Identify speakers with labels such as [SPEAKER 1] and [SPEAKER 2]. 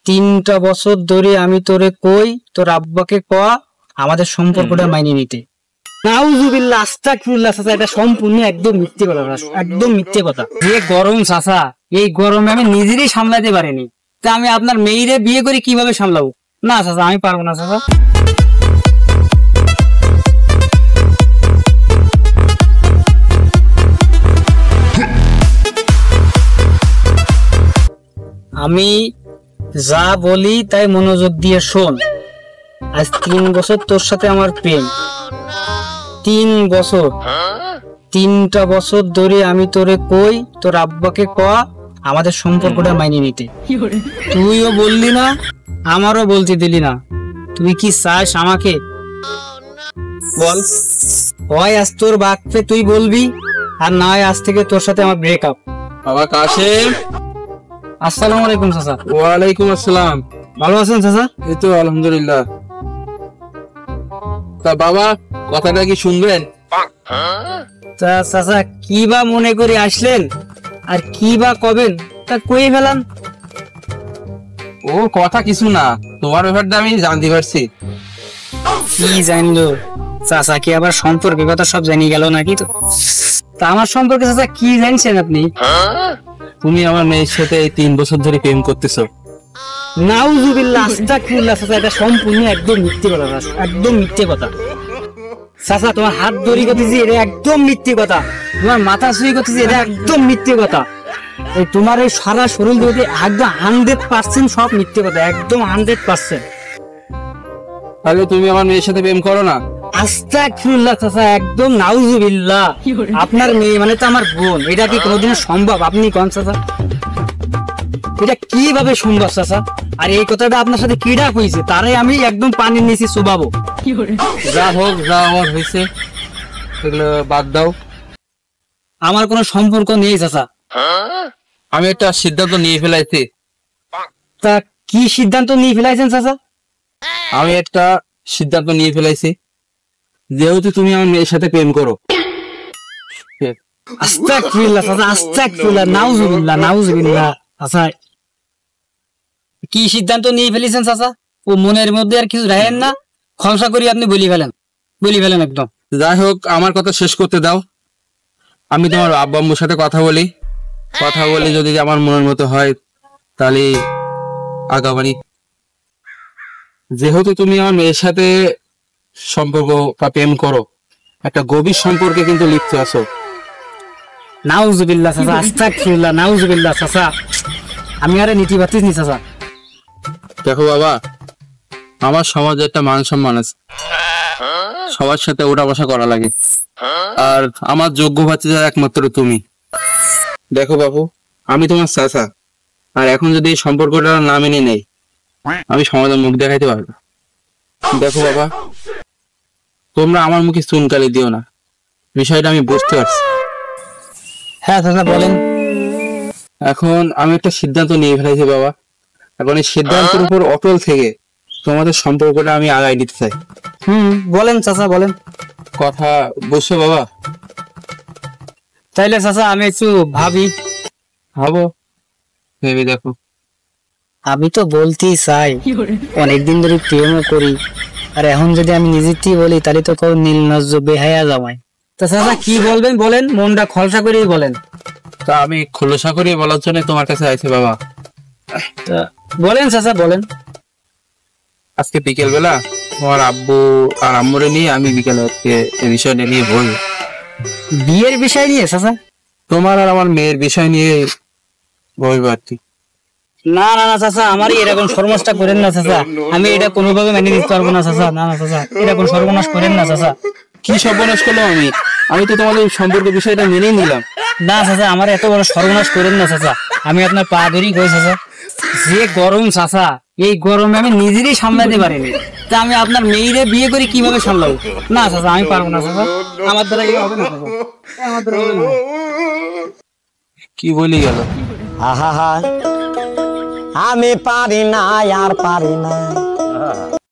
[SPEAKER 1] 3টা বছর ধরে আমি তোরে কই তোর আব্বাকে কয়া আমাদের সম্পর্কটা মাইনে নিতে। নাউজুবিল্লাহ, আস্তাগফিরুল্লাহ। চাচা এটা সম্পূর্ণ একদম মিথ্যে কথা, একদম মিথ্যে কথা। যে গরম চাচা, এই গরমে আমি নিজেরই সামলাতে পারিনি, তা আমি আপনার মেয়েরে বিয়ে করে কিভাবে সামলাবো? না চাচা, আমি পারবো না চাচা। আমি যা বলি তাই মনোযোগ দিয়ে শোন। আজ 3 বছর তোর সাথে আমার প্রেম। 3 বছর, 3টা বছর ধরে আমি তোরে কই তোর আব্বাকে কয়া আমাদের সম্পর্কটা মাইনে নিতে। তুইও বললি না, আমারও বলতে দিলি না। তুই কি চাস আমাকে বল? হয় আজ তোর বাপকে তুই বলবি, আর না হয় আজ থেকে তোর সাথে আমার ব্রেকআপ।
[SPEAKER 2] বাবা কাশেম।
[SPEAKER 1] আসসালামু আলাইকুম চাচা।
[SPEAKER 2] ওয়ালাইকুম আসসালাম।
[SPEAKER 1] ভালো আছেন চাচা?
[SPEAKER 2] এই তো আলহামদুলিল্লাহ। তা বাবা কথাটা কি শুনবেন?
[SPEAKER 1] তা চাচা কি বা মনে করে আসলেন আর কি বা কবেন তা কই ফেলাম।
[SPEAKER 2] ও কথা কিছু না, তোমার ব্যাপারটা আমি জানতে পারছি।
[SPEAKER 1] কি জানলো চাচা? কি আবার সম্পর্কের কথা সব জানিয়ে গেল নাকি? তো তা আমার সম্পর্কে চাচা কি জানছেন আপনি?
[SPEAKER 2] তুমি আমার মেয়ের সাথে এই 3 বছর ধরে প্রেম করতেছো।
[SPEAKER 1] নাউজুবিল্লাহ, আস্তাগফিরুল্লাহ। চাচা এটা সম্পূর্ণ একদম মিথ্যে কথা, একদম মিথ্যে কথা। চাচা তোমার হাত ধরি করতেছি, এটা একদম মিথ্যে কথা। তোমার মাথা ছুঁই করতেছি, এটা একদম মিথ্যে কথা। এই তোমার এই সারা শরীর ধরে একদম 100% সব মিথ্যে কথা, একদম 100%।
[SPEAKER 2] তাহলে তুমি আমার মেয়ের সাথে প্রেম করো না?
[SPEAKER 1] আস্তাগফিরুল্লাহ চাচা, একদম নাউজুবিল্লাহ। আপনার মেয়ে মানে তো আমার বোন, এটা কি কোনোদিন সম্ভব? আপনি কোন চাচা, এটা কিভাবে সম্ভব চাচা? আর এই কথাটা আপনার সাথে কিডা কইছে? তারাই আমি একদম পানির নিচে চুবাবো।
[SPEAKER 2] যা হোক, যা আমার হয়েছে সেগুলো বাদ দাও।
[SPEAKER 1] আমার কোনো সম্পর্ক নেই চাচা।
[SPEAKER 2] আমি একটা সিদ্ধান্ত নিয়ে ফেলাইছি।
[SPEAKER 1] তা কি সিদ্ধান্ত নিয়ে ফেলাইছেন চাচা?
[SPEAKER 2] আমি একটা সিদ্ধান্ত নিয়ে ফেলাইছি, যেহেতু তুমি আমার মেয়ের সাথে প্রেম করো।
[SPEAKER 1] আস্তাগফিরুল্লাহ চাচা, আস্তাগফিরুল্লাহ, নাউজুবিল্লাহ, নাউজুবিল্লাহ। চাচা কি সিদ্ধান্ত নিয়ে ফেলেছেন চাচা? ও মনের মধ্যে আর কিছু রাখেন না, খলসা করি আপনি বলি ফেলেন একদম।
[SPEAKER 2] যাই হোক, আমার কথা শেষ করতে দাও। আমি তোমার আব্বা আম্মুর সাথে কথা বলি যদি আমার মনের মতো হয় তাহলে আগাবানি। যেহেতু তুমি আমার মেয়ের সাথে সম্পর্ক বা প্রেম করো, একটা গভীর সম্পর্কে কিন্তু লিপ্ত আছো।
[SPEAKER 1] নাউজুবিল্লাহ চাচা, আস্তাগফিরুল্লাহ, নাউজুবিল্লাহ চাচা। আমি আরে নীতি বাতিস নি চাচা।
[SPEAKER 2] দেখো বাবা, আমার সমাজে একটা মান সম্মান আছে, সবার সাথে ওঠা বসা করা লাগে, আর আমার যোগ্য ভাতিজা একমাত্র তুমি। দেখো বাবু, আমি তোমার চাচা, আর এখন যদি এই সম্পর্কটা না মেনে নেই, আমি সমাজের মুখ দেখাইতে পারবো। দেখো বাবা, তোমরা আমার মুখে চুনকালি দিও না, বিষয়টা আমি বুঝতে পারছি।
[SPEAKER 1] হ্যাঁ চাচা বলেন।
[SPEAKER 2] এখন আমি একটা সিদ্ধান্ত নিয়ে ফেলেছি বাবা। এখন এই সিদ্ধান্তের উপর অটল থেকে তোমাদের সম্পর্কটা আমি আগায় নিতে চাই।
[SPEAKER 1] বলেন চাচা বলেন।
[SPEAKER 2] কথা বুঝছো বাবা?
[SPEAKER 1] তাইলে চাচা আমি একটু
[SPEAKER 2] ভাবো, ভেবে দেখো।
[SPEAKER 1] আমি তো বলতেই চাই, অনেকদিন ধরে প্রেমও করি, আর এখন যদি আমি নিজের থেকে বলি তাহলে তো কেউ নীল নজ্জ বেহায়া জামাই। তা চাচা কি বলবেন বলেন, মনটা খলসা করেই বলেন।
[SPEAKER 2] তা আমি খোলসা করে বলার জন্য তোমার কাছে আইছি বাবা।
[SPEAKER 1] তা বলেন চাচা বলেন।
[SPEAKER 2] আজকে বিকেল বেলা তোমার আব্বু আর আম্মুরে নিয়ে আমি বিকেলে এই বিষয়টা নিয়ে বলবো।
[SPEAKER 1] বিয়ের বিষয় নিয়ে চাচা?
[SPEAKER 2] তোমার আর আমার মেয়ের বিষয় নিয়ে বলবো আর কি।
[SPEAKER 1] না না না চাচা, আমারই এরকম সর্বনাশটা করেন না চাচা। আমি এটা কোনোভাবে মেনে নিতে পারবো না চাচা। না না চাচা, এরকম সর্বনাশ করেন না চাচা।
[SPEAKER 2] কি সর্বনাশ করলো? আমি তো তোমাদের সম্পর্ক বিষয়টা মেনেই নিলাম।
[SPEAKER 1] না চাচা, আমার এত বড় সর্বনাশ করেন না চাচা। আমি আপনার পা ধরেই কই চাচা, যে গরম চাচা, এই গরমে আমি নিজেরই সামলাতে পারিনি, তা আমি আপনার মেয়েরে বিয়ে করে কিভাবে সামলাবো? না চাচা, আমি পারবো না চাচা, আমার দ্বারা এই হবে না চাচা, আমার দ্বারা হবে না।
[SPEAKER 2] কি বলি গেল?
[SPEAKER 3] আহা, আমি পারি না আর পারি না।